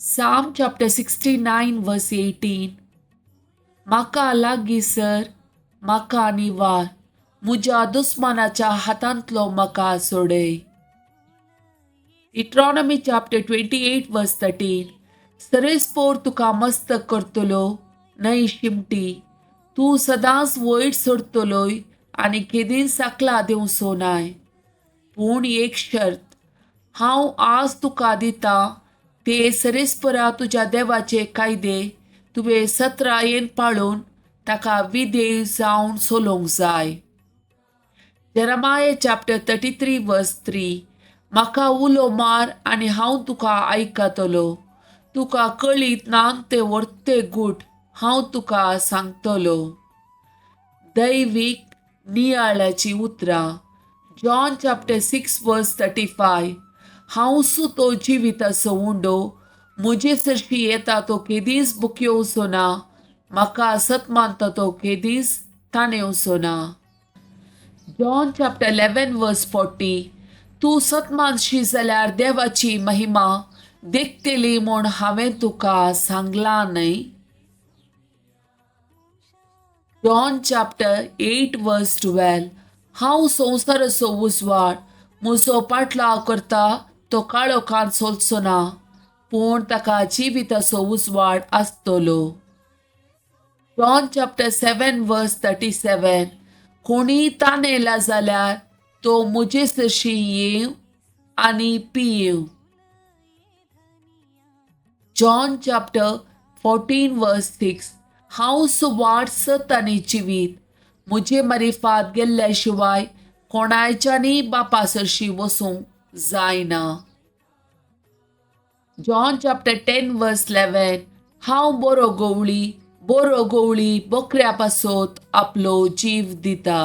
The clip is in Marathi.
Psalm chapter 69 verse 18. म्हाका लागीसर म्हाका निवार, म्हज्या दुस्मानाच्या हातांतलो म्हाका सोडय. Deuteronomy chapter 28 verse 13. सरेस्पोर तुका मस्तक करतलो, न्हय शिमटी. तूं सदांच वयर सरतलोय आनी केदीन साकला देवचो नाय. पूण एक शर्त, हांव आज तुका दिता ते सरेस्परा तुज्या देवाचे कायदे तुवें सत्रायेन पाळून ताका विधेय जावन चलोवंक जाय. Jeremiah chapter 33 verse 3. म्हाका उलो मार आनी हांव तुका आयकतलो. तुका कळीत ना ते वर्ते गूट हांव तुका सांगतलो. दैवीक नियाळ्याची उतरां. John chapter 6 verse 35. हांव सुतो जिविताचो उंडो, म्हजे सरशी येता तो केदीस बुकयोवचो ना, म्हाका सत मानता तो केदीस ताणेवचो ना. John chapter 11 verse 40. तूं सतमानशी जाल्यार देवाची महिमा देखतली म्हूण हांवें तुका सांगलां न्हय. John chapter 8 verse 12. हांव संवसाराचो उजवाड, म्हजो पाटलाव करता तो काळोखांत चलचो ना, पूण ताका जिविताचो उजवाड आसतलो. John chapter 7 verse 37. कोणी ताणेला जाल्यार तो म्हजे सरशी येव आनी पियेव. John chapter 14 verse 6. हांव सुवार सत आनी जिवीत, म्हजे मारिफात गेल्ल्या शिवाय कोणायच्यानी बापा सरशी वसूंक जायना. John chapter 10 verse 11. हांव बरो गवळी बकऱ्या पासत आपलो जीव दिता.